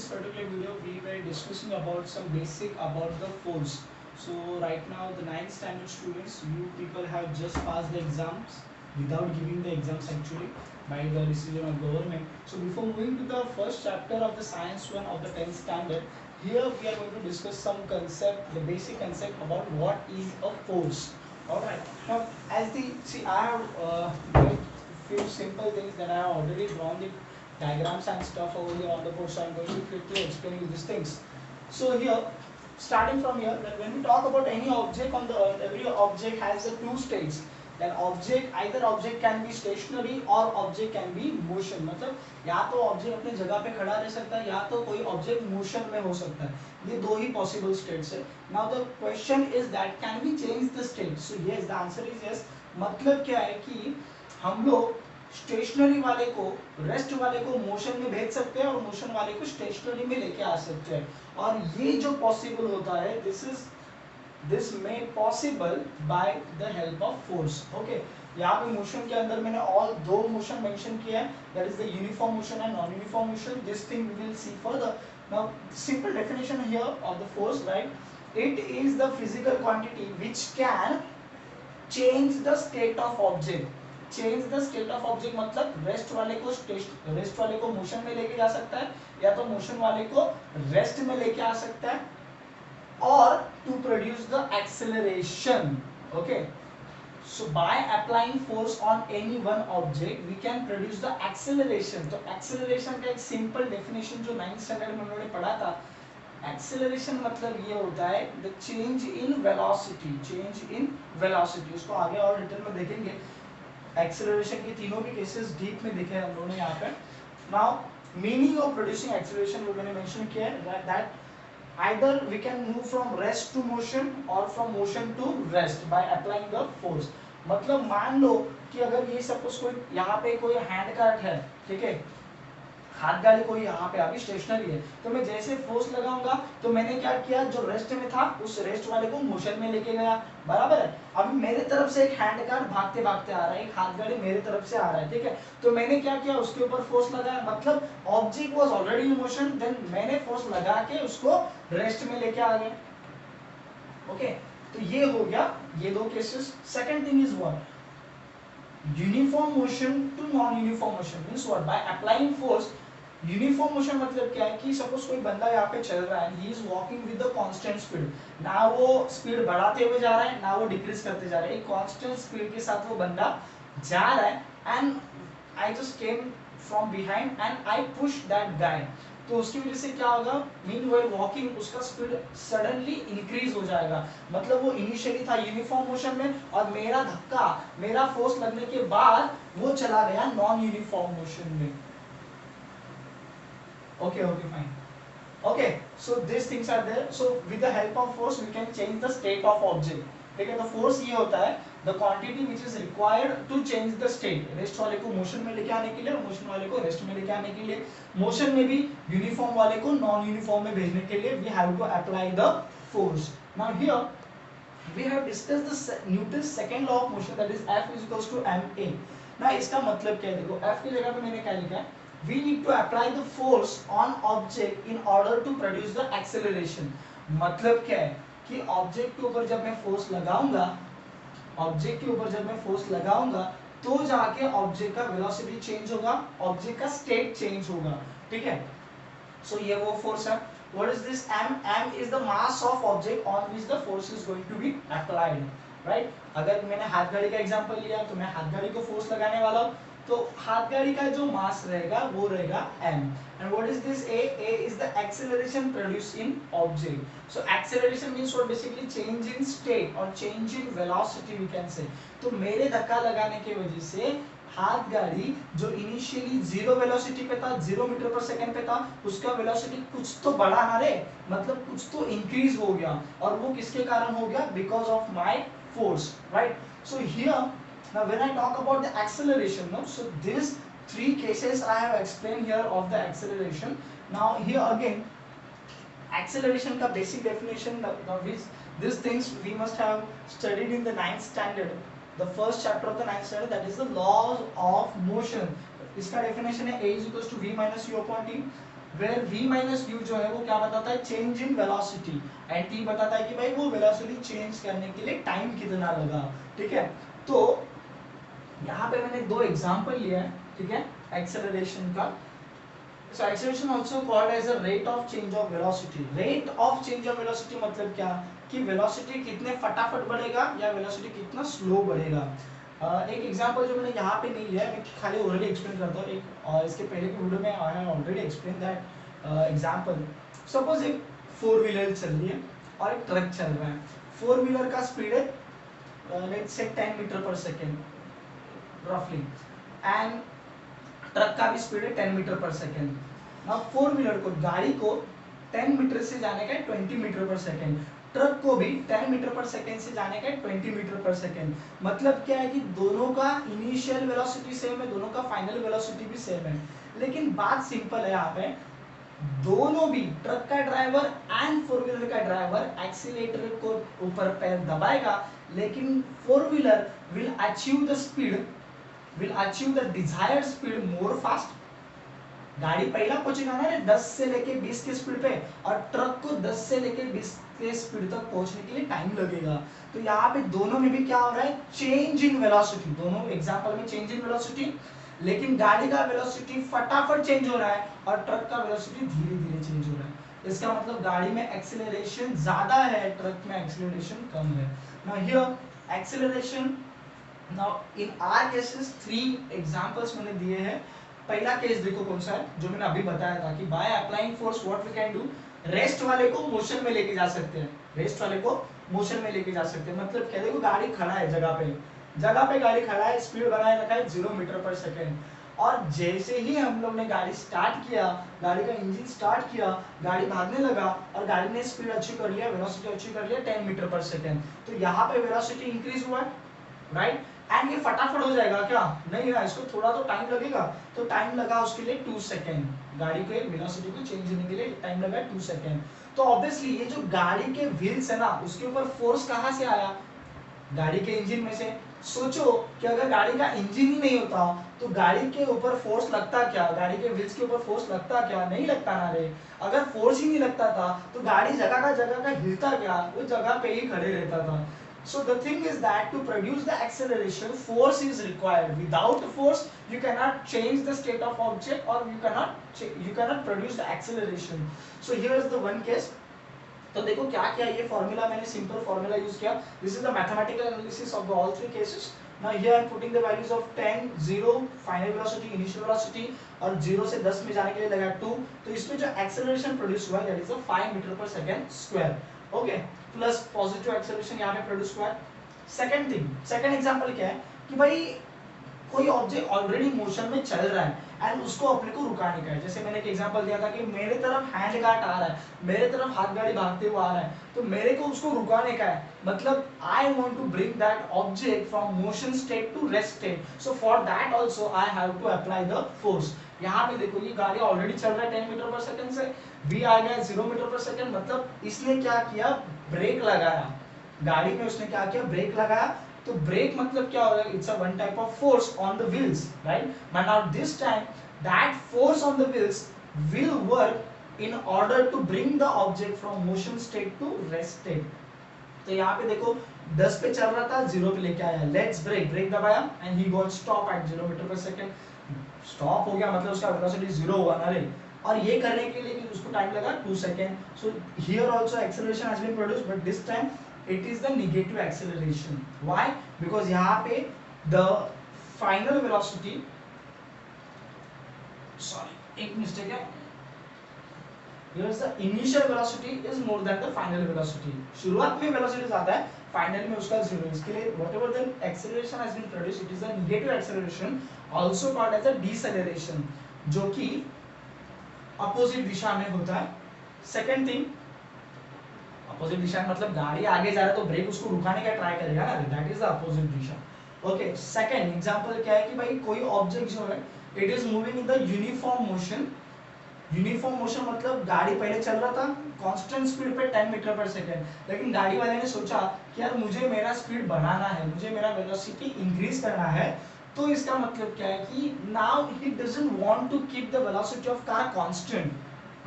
particular video we were discussing about some basic about the force. So right now the 9th standard students, you people have just passed the exams without giving the exams actually by the decision of government. So before moving to the first chapter of the science one of the 10th standard, here we are going to discuss some concept, the basic concept about what is a force. Alright, now as the see I have made few simple things that I have already drawn the diagrams and stuff over here on the board, so I'm going to quickly explain you these things. So here, starting from here, that when we talk about any object on the earth, every object has the two states. That object, either object can be stationary or object can be motion. मतलब या तो object अपने जगह पे खड़ा रह सकता है या तो कोई object motion में हो सकता है. ये दो ही possible states है. Now the question is that can we change the state? So yes, the answer is yes. मतलब क्या है कि हम लोग स्टेशनरी वाले को रेस्ट वाले को मोशन में भेज सकते हैं और मोशन वाले को स्टेशनरी में लेके आ सकते हैं. और ये जो पॉसिबल होता है, this made possible by the help of force. Okay, यहाँ पे मोशन के अंदर मैंने ऑल दो मोशन मेंशन किया है, that is the uniform motion and non uniform motion. This thing we will see further. Now simple definition here of the force, right? It is the physical quantity which can change the state of object. Change the state of object मतलब rest वाले को motion में लेके जा सकता है या तो मोशन वाले को रेस्ट में लेके आ सकता है, और to produce the acceleration. Okay, so by applying force on any one object we can produce the acceleration. तो एक्सेलरेशन का एक सिंपल डेफिनेशन जो 9th स्टैंडर्ड में उन्होंने पढ़ा था, एक्सेलरेशन मतलब ये होता है द चेंज इन वेलोसिटी. उसको आगे और डिटेल में देखेंगे. एक्सेलरेशन की तीनों भी केसेस डीप में दिखे हम लोगों ने यहाँ पे. Now meaning of producing acceleration वो मैंने मेंशन किया है, that either we can move from rest to motion और from motion to rest by applying the force. मतलब मान लो कि अगर ये सपोज कोई यहाँ पे कोई हैंड कार्ट है, ठीक है, हाथ गाड़ी कोई यहाँ पे अभी स्टेशनरी है, तो मैं जैसे फोर्स लगाऊंगा तो मैंने क्या किया, जो रेस्ट में था उस रेस्ट वाले को मोशन में लेके गया, बराबर है. अभी मेरे तरफ से एक हैंड कार भागते भागते आ रहा है, एक हाथ गाड़ी मेरे तरफ से आ रहा है, ठीक है, तो मैंने क्या किया, उसके ऊपर फोर्स लगाया. मतलब object was already in motion, then मैंने फोर्स लगा के उसको रेस्ट में लेके आ गया. ओके, तो ये हो गया ये दो cases. Second thing is what, uniform motion to non uniform motion means what, by applying force. Uniform motion मतलब क्या है कि सपोज कोई बंदा यहाँ पे चल रहा है, he is walking with the constant speed. ना वो स्पीड बढ़ाते हुए जा रहा है ना वो डिक्रीज करते जा रहा है, एक कांस्टेंट स्पीड के साथ वो बंदा जा रहा है. And I just came from behind and I push that guy. तो उसकी वजह से क्या होगा, मीनवाइल वॉकिंग उसका स्पीड सडनली इंक्रीज हो जाएगा. मतलब वो इनिशियली था यूनिफॉर्म मोशन में और मेरा धक्का, मेरा फोर्स लगने के बाद वो चला गया नॉन यूनिफॉर्म मोशन में. Okay, fine. Okay, so these things are there. So with the help of force we can change the state of object. ठीक है, तो फोर्स ये होता है the quantity which is required to change the state. Rest वाले को motion में लेके आने के लिए और मोशन वाले को रेस्ट में लेके आने के लिए, मोशन में भी यूनिफॉर्म वाले को नॉन यूनिफॉर्म में भेजने के लिए we have to apply the force. Now here we have discussed the Newton's second law of motion, that is F is equals to ma. ना इसका मतलब क्या है, देखो F की जगह पे मैंने क्या लिखा है, we need to apply the force on object in order to produce the acceleration. मतलब क्या है कि ऑब्जेक्ट के ऊपर जब मैं फोर्स लगाऊंगा, तो जाके ऑब्जेक्ट का वेलोसिटी चेंज होगा, ऑब्जेक्ट का स्टेट चेंज होगा. ठीक है, सो ये वो फोर्स है. What is this m? M is the mass of object on which the force is going to be applied, right? अगर मैंने हाथ गाड़ी का एग्जांपल लिया तो मैं हाथ गाड़ी को फोर्स लगाने वाला हूँ, तो हाथ गाड़ी का जो मास रहेगा वो रहेगा m. And what is this a? A is the acceleration produced in object. So acceleration means what, basically change in state or change in velocity we can say. तो मेरे धक्का लगाने की वजह से हाथ गाड़ी जो इनिशियली 0 वेलोसिटी पे था, 0 मीटर पर सेकंड पे था, उसका वेलोसिटी कुछ तो बढ़ा ना रे, मतलब कुछ तो इंक्रीज हो गया. और वो किसके कारण हो गया, because of my force, right? So here now when I talk about the acceleration, no, so these three cases I have explained here of the acceleration. Now here again, acceleration ka basic definition, these things we must have studied in the 9th standard, the first chapter of the 9th standard, that is the laws of motion. इसका definition है a is equals to v minus u upon t. Where v minus u जो है वो क्या बताता है, change in velocity, and t बताता है कि भाई वो वेलोसिटी चेंज करने के लिए टाइम कितना लगा। ठीक है, तो यहाँ पे मैंने दो एग्जांपल लिया है, ठीक है, एक्सेलरेशन का। So acceleration also called as a rate of change of velocity. Rate of change of velocity मतलब क्या, कि velocity कितने फटाफट बढ़ेगा या velocity कितना स्लो बढ़ेगा। एक एग्जांपल जो मैंने यहाँ पे नहीं लिया है, मैं खाली ऑलरेडी एक्सप्लेन करता हूँ। एक इसके पहले की वीडियो में I have already explain that example. Suppose एक फोर व्हीलर चल रही है और एक ट्रक चल रहा है। फोर व्हीलर का स्पीड है लेट्स से 10 मीटर पर सेकेंड रफली, एंड ट्रक का भी स्पीड है 10 मीटर पर सेकेंड। नाउ फोर व्हीलर को, गाड़ी को 10 मीटर से जाने का है 20 मीटर पर सेकेंड, ट्रक को भी 10 मीटर पर सेकेंड से जाने का है 20 मीटर पर सेकेंड। मतलब क्या है कि दोनों का इनिशियल वेलोसिटी सेम है, दोनों का फाइनल वेलोसिटी भी सेम है। लेकिन बात सिंपल है यहाँ पे, दोनों भी, ट्रक का ड्राइवर एंड फोर व्हीलर का ड्राइवर एक्सीलेटर को ऊपर पैर दबाएगा, लेकिन four wheeler will achieve the speed, will achieve the desired speed more fast। गाड़ी पहला पहुंचेगा ना 10 से लेके 20 के स्पीड पे, और ट्रक को 10 से लेके 20 के स्पीड तक पहुंचने के लिए टाइम लगेगा। तो यहाँ पे दोनों में भी क्या हो रहा है, चेंज इन वेलोसिटी। दोनों एग्जांपल में चेंज इन वेलोसिटी, लेकिन गाड़ी का वेलोसिटी फटाफट चेंज हो रहा है और ट्रक का वेलोसिटी धीरे धीरे चेंज हो रहा है। इसका मतलब गाड़ी में एक्सीलरेशन ज्यादा है, ट्रक में एक्सीलरेशन कम है। Now here acceleration, Now in our cases 3 examples मैंने दिए हैं। पहला केस देखो कौन सा है, जो मैंने अभी बताया था कि by applying force what we can do, rest वाले को मोशन में लेके जा सकते हैं, रेस्ट वाले को मोशन में लेके जा सकते हैं। मतलब क्या, देखो गाड़ी खड़ा है जगह पे गाड़ी खड़ा है, स्पीड बनाए रखा है 0 मीटर पर सेकेंड, और जैसे ही हम लोग ने गाड़ी स्टार्ट किया, गाड़ी का इंजन स्टार्ट किया, गाड़ी भागने लगा और गाड़ी ने स्पीड अचीव कर लिया, वेलोसिटी अचीव कर लिया 10 मीटर पर सेकेंड। तो यहाँ पे वेलोसिटी इंक्रीज हुआ है, राइट, एंड ये फटाफट हो जाएगा क्या, नहीं ना, इसको थोड़ा तो टाइम लगेगा। तो टाइम लगा उसके लिए 2 सेकेंड, गाड़ी के वेलोसिटी को चेंज होने के लिए टाइम लगा 2 सेकेंड। तो ऑब्वियसली ये जो गाड़ी के व्हील्स है ना, उसके ऊपर फोर्स कहाँ से आया, गाड़ी के इंजन में से। सोचो कि अगर गाड़ी का इंजन ही नहीं होता तो गाड़ी के ऊपर फोर्स लगता क्या, गाड़ी के व्हील्स के ऊपर फोर्स लगता क्या, नहीं लगता ना रे। अगर फोर्स ही नहीं लगता था तो गाड़ी जगह का हिलता क्या, वो जगह पे ही खड़े रहता था। So the thing is that to produce the acceleration, force is required. Without force, you cannot change the state of object, or you cannot produce the acceleration. So here is the one case. तो देखो क्या किया, ये formula मैंने simple formula use किया। This is the mathematical analysis of all three cases. Now here I am putting the values of 10, 0 final velocity, initial velocity, और 0 से 10 में जाने के लिए लगा 2। तो इसमें जो एक्सेलरेशन प्रोड्यूस हुआ that is 5 metre per second square, okay, plus positive acceleration यहाँ पे प्रोड्यूस हुआ है। सेकंड थिंग, सेकंड एग्जांपल क्या है कि भाई कोई ऑब्जेक्ट ऑलरेडी मोशन में चल रहा है एंड उसको अपने को रुकाने का है। जैसे मैंने एक एग्जांपल दिया था कि मेरे तरफ हैंड गार्ड आ रहा है, मेरे तरफ हाथ गाड़ी भागते हुए आ रहा है, तो मेरे को उसको रुकाने का है। मतलब I want to bring that object from motion state to rest state. So for that also I have to apply the force. यहाँ पे देखो ये गाड़ी ऑलरेडी चल रहा है 10 मीटर पर सेकंड से, v आ गया 0 मीटर पर सेकंड। मतलब इसने क्या किया, ब्रेक लगाया गाड़ी में, उसने क्या किया, ब्रेक लगाया। तो ब्रेक मतलब क्या हो रहा है, it's a one type of force on the wheels, right. But now this time that force on the wheels will work in order to bring the object from motion state to rest state. तो यहाँ पे देखो 10 पे चल रहा था, 0 पे लेके आया, लेट्स ब्रेक, ब्रेक दबाया and he got stop at 0 metre per second. Stop हो गया मतलब उसका वेलोसिटी 0 हुआ ना रे, और ये करने के लिए भी उसको टाइम लगा 2 सेकंड। So here also acceleration has been produced, but this time it is the negative acceleration. Why? Because यहाँ पे the final velocity, sorry एक mistake है, here is the initial velocity is more than the final velocity. शुरुआत में velocity ज़्यादा है, final में उसका 0। इसके लिए whatever the acceleration has been produced, it is a negative acceleration, also called as a deceleration, जो कि opposite दिशा में होता है। Second thing, अपोजिट दिशा में मतलब गाड़ी आगे जा रहा है तो ब्रेक उसको रुकाने का ट्राई करेगा ना, that is the opposite Disha. Okay, second example क्या है कि भाई कोई ऑब्जेक्ट जो है it is moving in the uniform motion. Uniform motion मतलब गाड़ी पहले चल रहा था कांस्टेंट स्पीड पे 10 मीटर पर सेकंड, लेकिन गाड़ी वाले ने सोचा कि यार मुझे मेरा स्पीड बढ़ाना है, मुझे मेरा वेलोसिटी इंक्रीज करना है। तो इसका मतलब क्या है कि now he doesn't want to keep the velocity of car constant,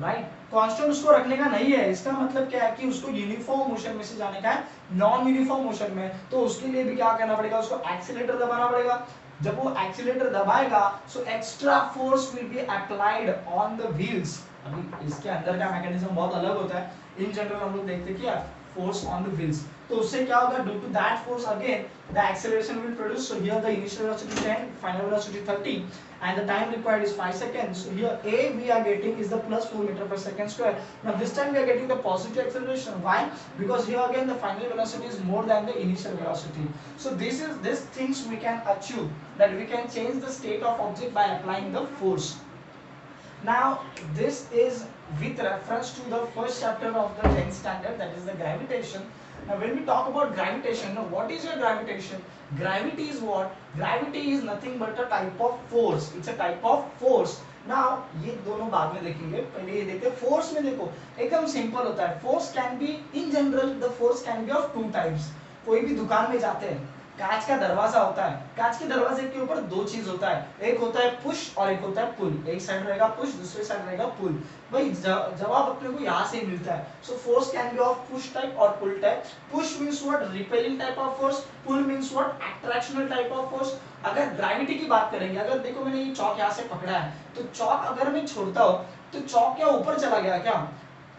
right. Constant उसको रखने का नहीं है, इसका मतलब क्या है कि उसको यूनिफॉर्म मोशन में से जाने का है नॉन यूनिफॉर्म मोशन में, तो उसके लिए भी क्या करना पड़ेगा, उसको एक्सीलरेटर दबाना पड़ेगा। जब वो एक्सीलरेटर दबाएगा so extra force will be applied on the wheels. अभी इसके अंदर का मैकेनिज्म बहुत अलग होता है, इन जनरल हम लोग देखते हैं कि force on the wheels, तो उससे क्या होगा, due to that force again the acceleration will produce. So here the initial velocity 10, final velocity 30, and the time required is 5 seconds. So here A we are getting is the plus 4 meter per second square. Now this time we are getting the positive acceleration. Why? Because here again the final velocity is more than the initial velocity. So this things we can achieve, that we can change the state of object by applying the force. Now this is with reference to the first chapter of the 10th standard, that is the gravitation. Now when we talk about gravitation, now what is your gravitation? Gravity is what? Gravity is nothing but a type of force. It's a type of force. Now ये दोनों बाद में देखेंगे, पहले ये देखते हैं force में। देखो एकदम सिंपल होता है, force can be in general the force can be of two types. कोई भी दुकान में जाते हैं, कांच का दरवाजा होता है, कांच के दरवाजे के ऊपर दो चीज होता है, एक होता है पुश और एक होता है पुल। एक साइड रहेगा पुश, दूसरे साइड रहेगा पुल। भाई जवाब अपने को यहाँ से मिलता है। So force can be of push type और pull type. Push means what? Repelling type of force. Pull means what? Attractional type of force. अगर ग्रेविटी की बात करेंगे, अगर देखो मैंने ये चौक यहाँ से पकड़ा है, तो चौक अगर मैं छोड़ता हूँ तो चौक क्या ऊपर चला गया क्या?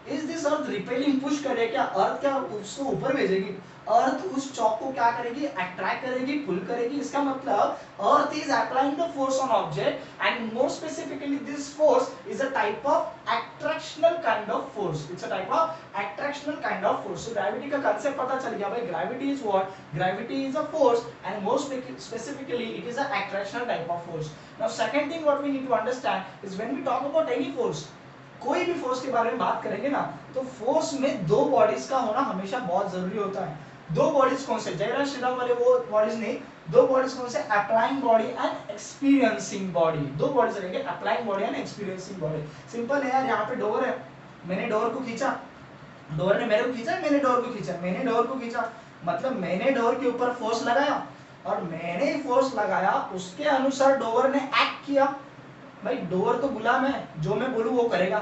Is this earth repelling, push करे क्या? अर्थ क्या उसको ऊपर भेजेगी? अर्थ उस चौक को क्या करेगी? अट्रैक्ट करेगी, पुल करेगी। इसका मतलब earth is applying the force on object, and more specifically this force is a type of attractional kind of force. It's a type of attractional kind of force. So gravity का concept पता चल गया भाई, gravity is what? Gravity is a force, and more specifically it is a attractional type of force. Now second thing what we need to understand is when we talk about any force, कोई भी force के बारे में बात करेंगे ना, तो force में दो बॉडीज का होना हमेशा बहुत जरूरी होता है। दो बॉडीज कौन से? जयराम श्रीराम वाले वो बॉडीज नहीं, दो बॉडीज कौन से? Applying body and experiencing body. दो बॉडीज रहेंगे, applying body and experiencing body. Simple है यार, यहाँ पे डोर है, मैंने डोर को खींचा, डोर ने मेरे को खींचा, मैंने डोर को खींचा, मैंने डोर को खींचा, मतलब मैंने डोर के ऊपर फोर्स लगाया, और मैंने फोर्स लगाया उसके अनुसार डोर ने एक्ट किया। भाई डोर तो गुलाम है, जो मैं बोलूं वो करेगा,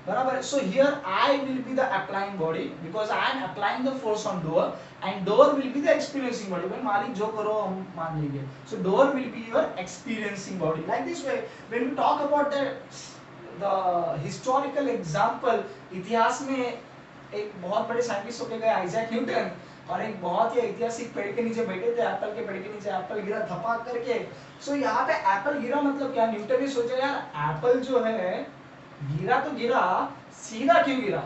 बराबर। So here I will be the applying body because I am applying the force on door, and door will be the experiencing body. भाई मालिक जो करो हम मान लेंगे। So door will be your experiencing body. Like this way when we talk about the historical example, इतिहास में एक बहुत बड़े साइंटिस्ट होके गए आइजैक न्यूटन, और एक बहुत ही ऐतिहासिक पेड़ के नीचे बैठे थे, एप्पल के पेड़ के नीचे, एप्पल गिरा धपाक करके। सो यहाँ पे एप्पल गिरा मतलब क्या? न्यूटन ने सोचा यार एप्पल जो है गिरा तो गिरा, सीधा क्यों गिरा?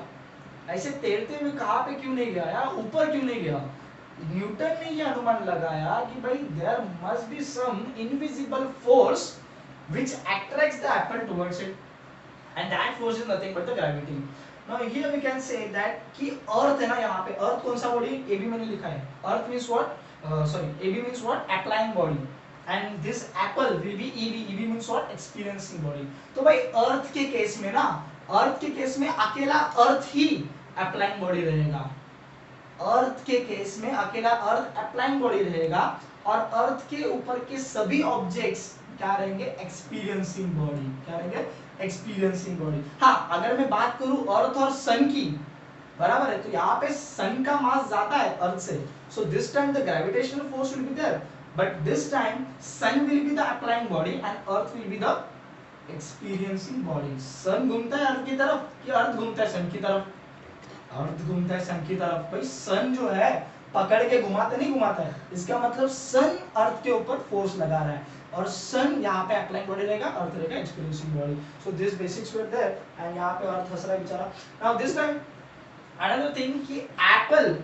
ऐसे तैरते हुए कहाँ पे क्यों नहीं गया यार, ऊपर क्यों नहीं गया? न्यूटन ने ये अनुमान लगाया कि भाई there must be some invisible force which attracts the apple towards it, and that force is nothing but the gravity. Now here we can say that कि अर्थ है ना, यहाँ पे अर्थ कौन सा बॉडी? AB मैंने लिखा है। Earth means what? AB means what? Applying body, and this apple will be EB, EB means what? Experiencing body. तो भाई अर्थ के केस में ना, अर्थ के केस में अकेला अर्थ ही अप्लाइंग बॉडी रहेगा। अर्थ के केस में अकेला अर्थ अप्लाइंग बॉडी रहेगा, और अर्थ के ऊपर के सभी ऑब्जेक्ट्स क्या रहेंगे? Experiencing body. क्या रहेंगे? Experiencing body. हाँ, अगर मैं बात करूं अर्थ और सन की, बराबर है, तो यहाँ पे सन का मास ज्यादा है अर्थ से, so this time the gravitational force will be there, but this time sun will be the applying body and earth will be the experiencing body. Sun घूमता है अर्थ की तरफ कि अर्थ घूमता है सन की तरफ? अर्थ घूमता है सन की तरफ। भाई सन जो है पकड़ के घुमाता नहीं घुमाता है, इसका मतलब सन अर्थ के ऊपर फोर्स लगा रहा है, और सन यहाँ पे अप्लाइंग बॉडी रहेगा, अर्थ रहेगा experiencing body. So this basics were there, and यहाँ पे अर्थ हंस रहा है बेचारा। Now this time another thing कि एप्पल,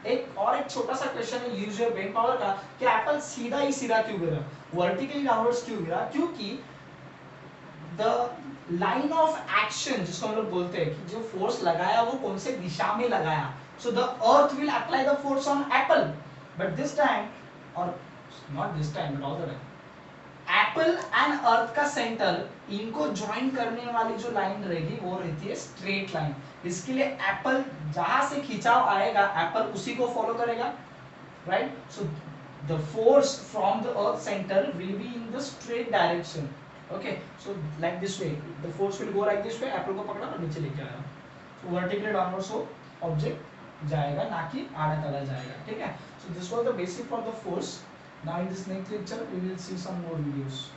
एक और एक छोटा सा क्वेश्चन है, यूज योर ब्रेन पावर का, कि एप्पल सीधा ही सीधा क्यों गिरा, वर्टिकली डाउनवर्ड्स क्यों गिरा? क्योंकि द लाइन ऑफ एक्शन जिसको हम लोग बोलते हैं कि जो फोर्स लगाया वो कौन से दिशा में लगाया, so the earth will apply the force on apple, but this time, or not this time but all the time, apple and earth का सेंटर, इनको ज्वाइन करने वाली जो लाइन रहेगी वो रहती है स्ट्रेट लाइन। इसके लिए एप्पल जहां से खिंचाव आएगा एप्पल उसी को फॉलो करेगा, right? So the force from the earth centre will be in the straight direction, okay so like this way the force will go like this way, apple को पकड़ा और नीचे लेके आया, सो वर्टिकली डाउनवर्ड्स वो object जाएगा, ना कि आड़ा तला जाएगा, ठीक है। So this was the basic for the force. Now in this next lecture we will see some more videos.